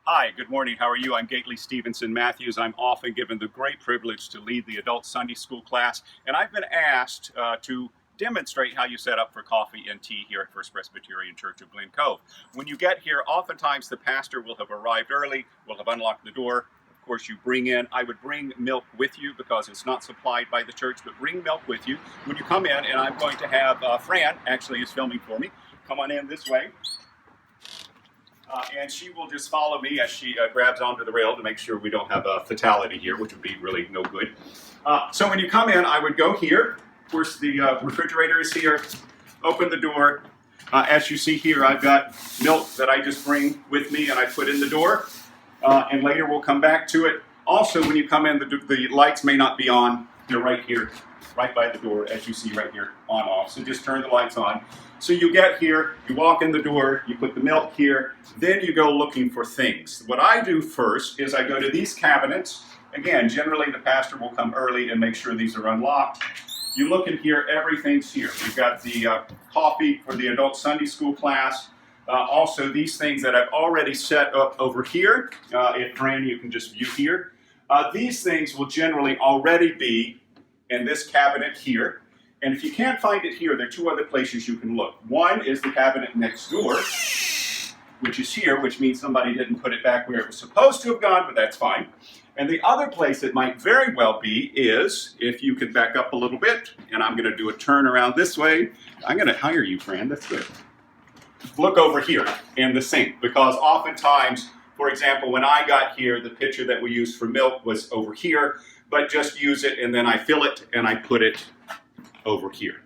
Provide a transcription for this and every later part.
Hi, good morning. How are you? I'm Gately Stevenson Matthews. I'm often given the great privilege to lead the adult Sunday school class, and I've been asked to demonstrate how you set up for coffee and tea here at First Presbyterian Church of Glen, Cove. When you get here, oftentimes the pastor will have arrived early, will have unlocked the door. Of course, you I would bring milk with you because it's not supplied by the church, but bring milk with you when you come in, and I'm going to have Fran, actually is filming for me, come on in this way. And she will just follow me as she grabs onto the rail to make sure we don't have a fatality here, which would be really no good. So when you come in, I would go here. Of course, the refrigerator is here. Open the door. As you see here, I've got milk that I just bring with me and I put in the door. And later we'll come back to it. Also, when you come in, the lights may not be on. They're right here, right by the door, as you see right here, on off. So just turn the lights on. So you get here, you walk in the door, you put the milk here, then you go looking for things. What I do first is I go to these cabinets. Again, generally the pastor will come early and make sure these are unlocked. You look in here, everything's here. We've got the coffee for the adult Sunday school class. Also these things that I've already set up over here. If Fran, you can just view here. These things will generally already be in this cabinet here. And if you can't find it here, there are two other places you can look. One is the cabinet next door, which is here, which means somebody didn't put it back where it was supposed to have gone, but that's fine. And the other place it might very well be is, if you could back up a little bit, and I'm going to do a turn around this way. I'm going to hire you, Fran, that's good. Look over here in the sink, because oftentimes, for example, when I got here, the pitcher that we used for milk was over here, but just use it and then I fill it and I put it over here.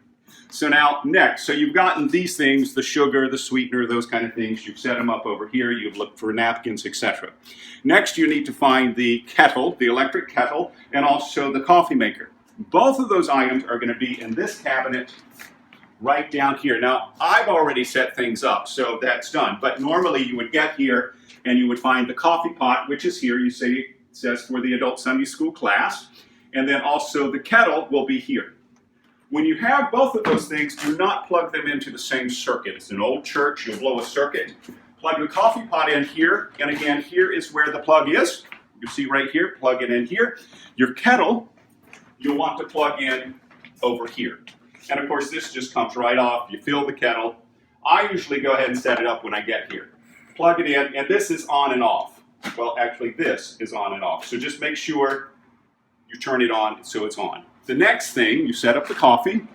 So now next, so you've gotten these things, the sugar, the sweetener, those kind of things, you've set them up over here, you've looked for napkins, etc. Next you need to find the kettle, the electric kettle, and also the coffee maker. Both of those items are going to be in this cabinet right down here. Now I've already set things up, so that's done, but normally you would get here and you would find the coffee pot, which is here, you see it says for the adult Sunday school class, and then also the kettle will be here. When you have both of those things, do not plug them into the same circuit. It's an old church, you'll blow a circuit. Plug the coffee pot in here, and again, here is where the plug is. You see right here, plug it in here. Your kettle, you'll want to plug in over here. And of course, this just comes right off. You fill the kettle. I usually go ahead and set it up when I get here. Plug it in, and this is on and off. Well, actually, this is on and off. So just make sure you turn it on so it's on. The next thing, you set up the coffee.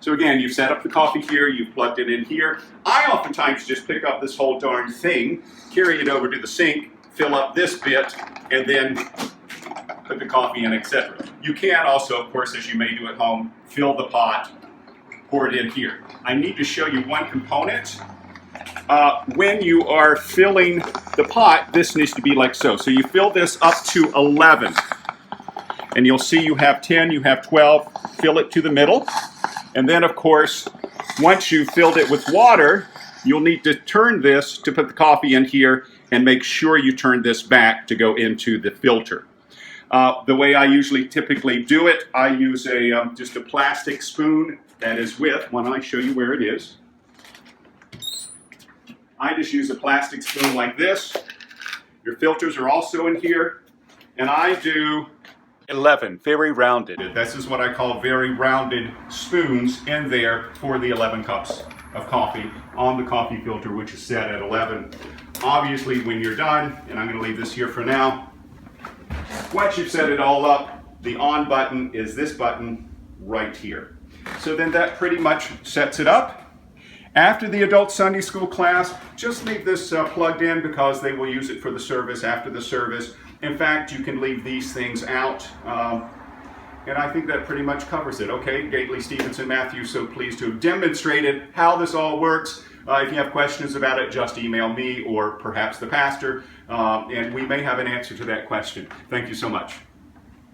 So again, you've set up the coffee here, you've plugged it in here. I oftentimes just pick up this whole darn thing, carry it over to the sink, fill up this bit, and then put the coffee in, etc. You can also, of course, as you may do at home, fill the pot, pour it in here. I need to show you one component. When you are filling the pot, this needs to be like so. So you fill this up to 11. And you'll see you have 10, you have 12, fill it to the middle. And then, of course, once you've filled it with water, you'll need to turn this to put the coffee in here and make sure you turn this back to go into the filter. The way I typically do it, I use just a plastic spoon that is with, why don't I show you where it is? I just use a plastic spoon like this. Your filters are also in here. And I do 11, very rounded. This is what I call very rounded spoons in there for the 11 cups of coffee on the coffee filter, which is set at 11. Obviously, when you're done, and I'm going to leave this here for now, once you've set it all up, the on button is this button right here. So then that pretty much sets it up. After the adult Sunday school class, just leave this plugged in because they will use it for the service after the service. In fact, you can leave these things out, and I think that pretty much covers it. Okay, Gately Stevenson Matthews, so pleased to have demonstrated how this all works. If you have questions about it, just email me or perhaps the pastor, and we may have an answer to that question. Thank you so much.